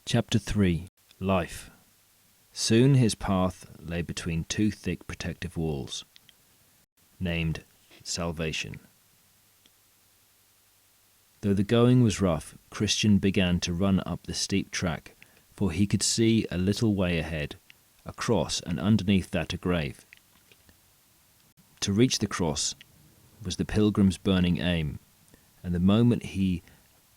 Chapter 3. Life. Soon his path lay between two thick protective walls, named Salvation. Though the going was rough, Christian began to run up the steep track, for he could see a little way ahead, a cross, and underneath that a grave. To reach the cross was the pilgrim's burning aim, and the moment he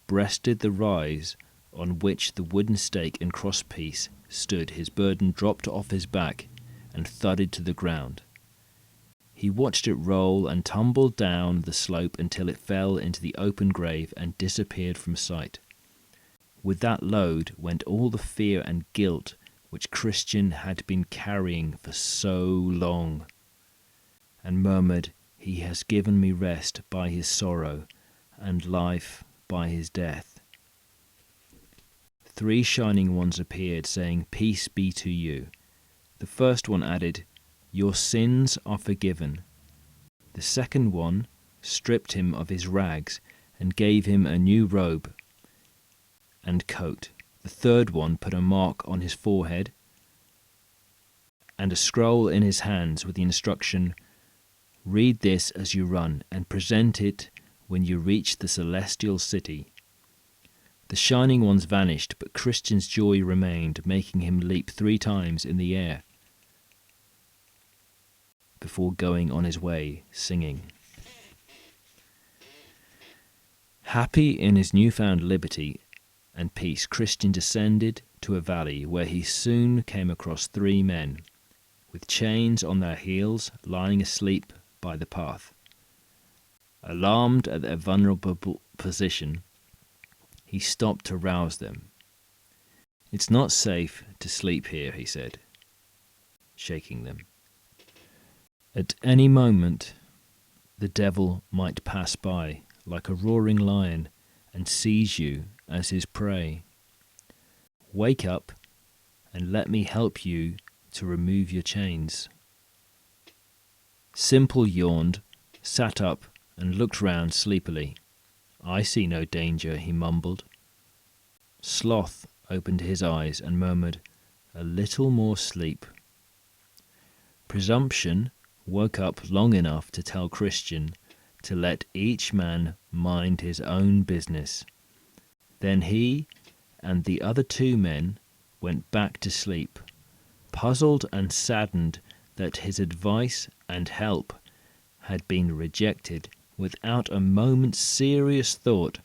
breasted the rise on which the wooden stake and crosspiece stood, his burden dropped off his back and thudded to the ground. He watched it roll and tumble down the slope until it fell into the open grave and disappeared from sight. With that load went all the fear and guilt which Christian had been carrying for so long, and murmured, "He has given me rest by his sorrow, and life by his death." 3 shining ones appeared, saying, "Peace be to you." The first one added, "Your sins are forgiven." The second one stripped him of his rags and gave him a new robe and coat. The third one put a mark on his forehead and a scroll in his hands with the instruction, "Read this as you run and present it when you reach the celestial city." The shining ones vanished, but Christian's joy remained, making him leap 3 times in the air before going on his way, singing. Happy in his newfound liberty and peace, Christian descended to a valley where he soon came across 3 men, with chains on their heels, lying asleep by the path. Alarmed at their vulnerable position, he stopped to rouse them. "It's not safe to sleep here," he said, shaking them. "At any moment, the devil might pass by like a roaring lion and seize you as his prey. Wake up and let me help you to remove your chains." Simple yawned, sat up, and looked round sleepily. "I see no danger," he mumbled. Sloth opened his eyes and murmured, "A little more sleep." Presumption woke up long enough to tell Christian to let each man mind his own business. Then he and the other 2 men went back to sleep, puzzled and saddened that his advice and help had been rejected. Without a moment's serious thought,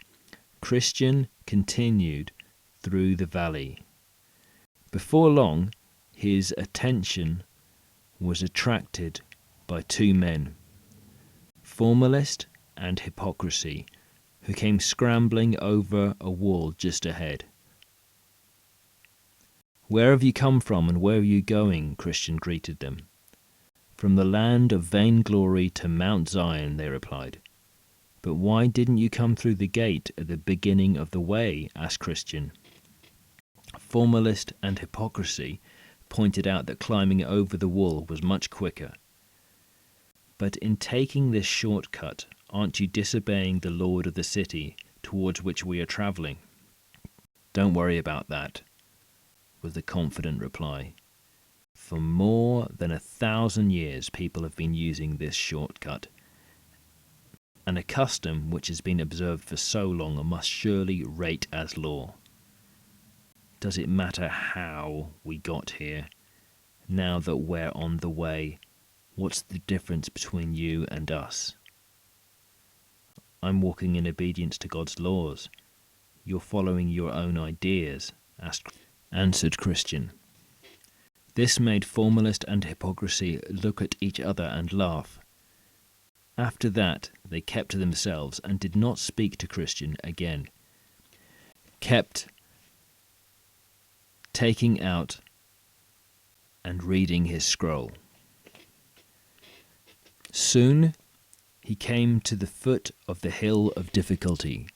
Christian continued through the valley. Before long, his attention was attracted by 2 men, Formalist and Hypocrisy, who came scrambling over a wall just ahead. "Where have you come from and where are you going?" Christian greeted them. "From the land of vainglory to Mount Zion," they replied. "But why didn't you come through the gate at the beginning of the way?" asked Christian. Formalist and Hypocrisy pointed out that climbing over the wall was much quicker. "But in taking this shortcut, aren't you disobeying the lord of the city towards which we are traveling?" "Don't worry about that," was the confident reply. "For more than 1,000 years people have been using this shortcut, and a custom which has been observed for so long must surely rate as law. Does it matter how we got here? Now that we're on the way, what's the difference between you and us?" "I'm walking in obedience to God's laws. You're following your own ideas," answered Christian. This made Formalist and Hypocrisy look at each other and laugh. After that, they kept to themselves and did not speak to Christian again, kept taking out and reading his scroll. Soon he came to the foot of the hill of difficulty.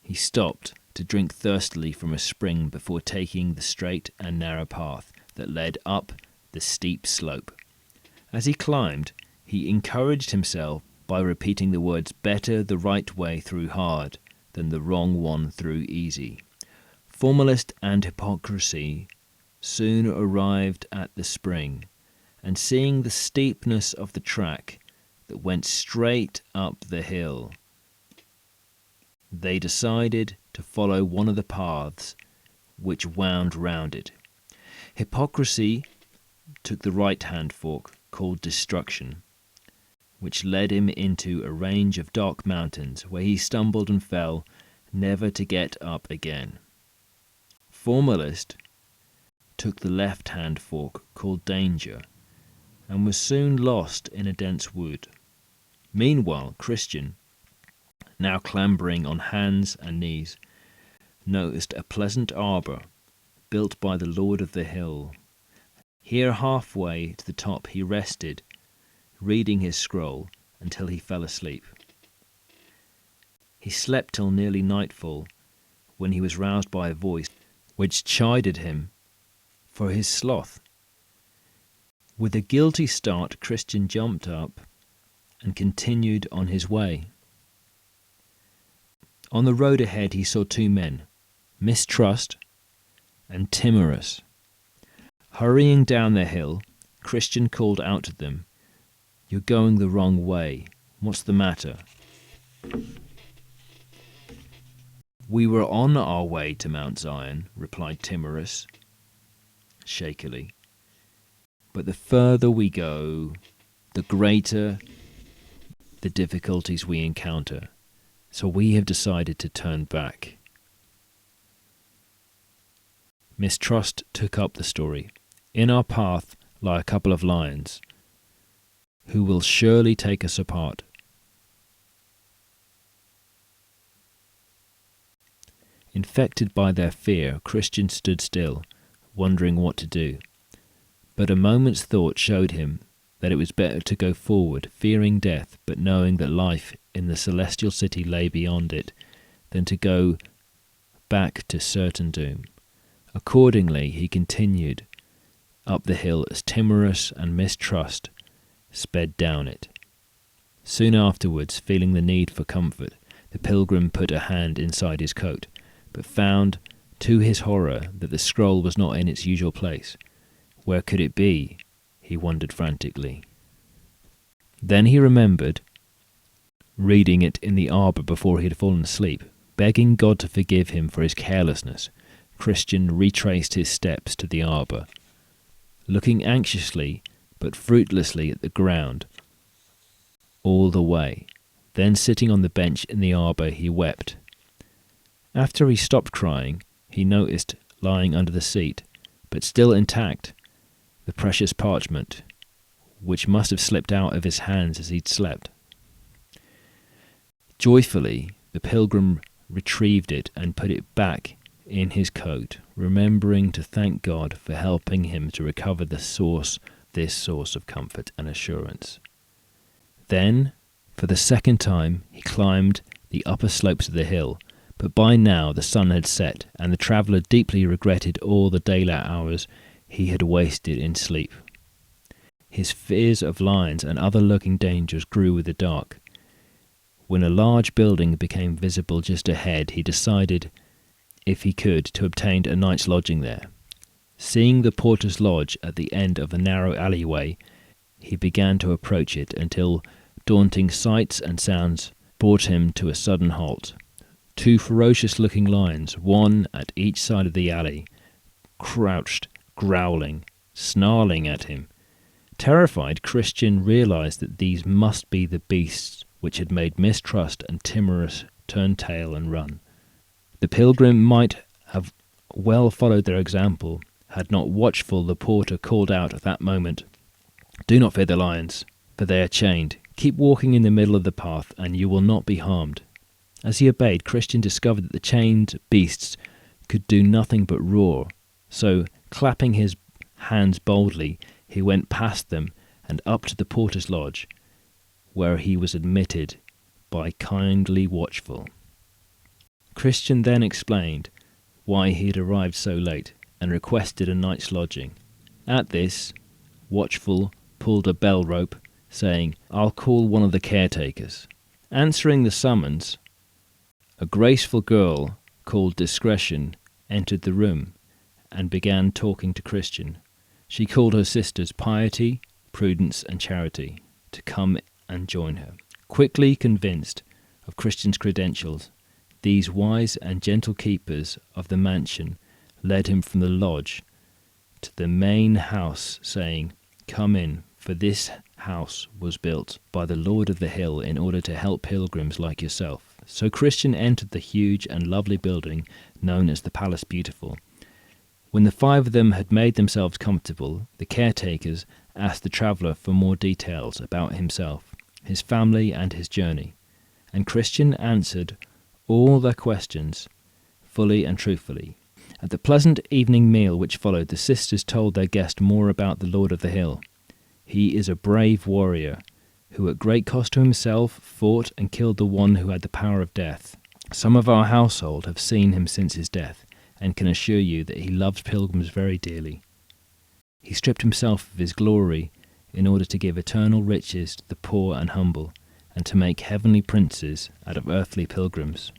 He stopped to drink thirstily from a spring before taking the straight and narrow path that led up the steep slope. As he climbed, he encouraged himself by repeating the words, "Better the right way through hard than the wrong one through easy." Formalist and hypocrisy soon arrived at the spring, and seeing the steepness of the track that went straight up the hill, they decided to follow one of the paths which wound round it. Hypocrisy took the right-hand fork, called Destruction, which led him into a range of dark mountains where he stumbled and fell, never to get up again. Formalist took the left-hand fork, called Danger, and was soon lost in a dense wood. Meanwhile, Christian, now clambering on hands and knees, noticed a pleasant arbour built by the Lord of the Hill. Here, halfway to the top, he rested, reading his scroll until he fell asleep. He slept till nearly nightfall, when he was roused by a voice which chided him for his sloth. With a guilty start, Christian jumped up and continued on his way. On the road ahead he saw two men, Mistrust and Timorous. Hurrying down the hill, Christian called out to them, "You're going the wrong way. What's the matter?" "We were on our way to Mount Zion," replied Timorous shakily. "But the further we go, the greater the difficulties we encounter. So we have decided to turn back." Mistrust took up the story. "In our path lie a couple of lions, who will surely take us apart. Infected by their fear, Christian stood still, wondering what to do. But a moment's thought showed him that it was better to go forward, fearing death, but knowing that life in the celestial city lay beyond it, than to go back to certain doom. Accordingly, he continued up the hill as Timorous and Mistrust sped down it. Soon afterwards, feeling the need for comfort, the pilgrim put a hand inside his coat, but found, to his horror, that the scroll was not in its usual place. Where could it be? He wondered frantically. Then he remembered reading it in the arbour before he had fallen asleep. Begging God to forgive him for his carelessness, Christian retraced his steps to the arbour, looking anxiously but fruitlessly at the ground all the way. Then, sitting on the bench in the arbour, he wept. After he stopped crying, he noticed, lying under the seat, but still intact, the precious parchment, which must have slipped out of his hands as he'd slept. Joyfully, the pilgrim retrieved it and put it back in his coat, remembering to thank God for helping him to recover this source of comfort and assurance. Then, for the second time, he climbed the upper slopes of the hill, but by now the sun had set, and the traveller deeply regretted all the daylight hours he had wasted in sleep. His fears of lions and other lurking dangers grew with the dark. When a large building became visible just ahead, he decided, if he could, to obtain a night's lodging there. Seeing the porter's lodge at the end of a narrow alleyway, he began to approach it until daunting sights and sounds brought him to a sudden halt. Two ferocious-looking lions, one at each side of the alley, crouched, growling, snarling at him. Terrified, Christian realized that these must be the beasts which had made Mistrust and Timorous turn tail and run. The pilgrim might have well followed their example, had not Watchful the porter called out at that moment, "Do not fear the lions, for they are chained. Keep walking in the middle of the path, and you will not be harmed." As he obeyed, Christian discovered that the chained beasts could do nothing but roar. So, clapping his hands boldly, he went past them and up to the porter's lodge, where he was admitted by kindly Watchful. Christian then explained why he had arrived so late and requested a night's lodging. At this, Watchful pulled a bell rope, saying, "I'll call one of the caretakers." Answering the summons, a graceful girl called Discretion entered the room and began talking to Christian. She called her sisters Piety, Prudence, and Charity to come and join her. Quickly convinced of Christian's credentials, these wise and gentle keepers of the mansion led him from the lodge to the main house, saying, "Come in, for this house was built by the Lord of the Hill in order to help pilgrims like yourself." So Christian entered the huge and lovely building known as the Palace Beautiful. When the five of them had made themselves comfortable, the caretakers asked the traveller for more details about himself, his family, and his journey. And Christian answered all their questions fully and truthfully. At the pleasant evening meal which followed, the sisters told their guest more about the Lord of the Hill. He is a brave warrior who at great cost to himself fought and killed the one who had the power of death. Some of our household have seen him since his death, and can assure you that he loves pilgrims very dearly. He stripped himself of his glory in order to give eternal riches to the poor and humble, and to make heavenly princes out of earthly pilgrims.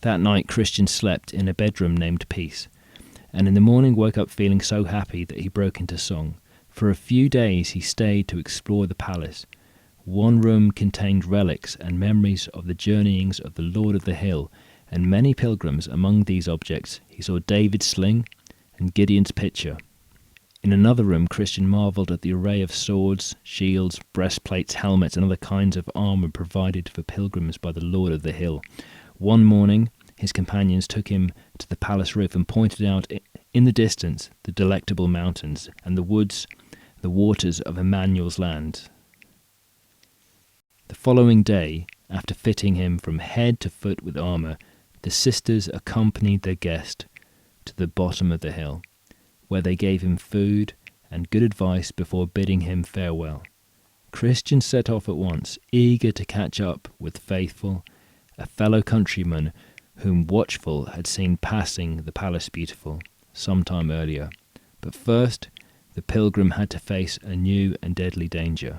That night Christian slept in a bedroom named Peace, and in the morning woke up feeling so happy that he broke into song. For a few days he stayed to explore the palace. One room contained relics and memories of the journeyings of the Lord of the Hill, and many pilgrims. Among these objects he saw David's sling and Gideon's pitcher. In another room Christian marvelled at the array of swords, shields, breastplates, helmets, and other kinds of armour provided for pilgrims by the Lord of the Hill. One morning his companions took him to the palace roof and pointed out in the distance the delectable mountains and the woods, the waters of Emmanuel's land. The following day, after fitting him from head to foot with armour, the sisters accompanied their guest to the bottom of the hill, where they gave him food and good advice before bidding him farewell. Christian set off at once, eager to catch up with Faithful, a fellow countryman whom Watchful had seen passing the Palace Beautiful some time earlier. But first, the pilgrim had to face a new and deadly danger.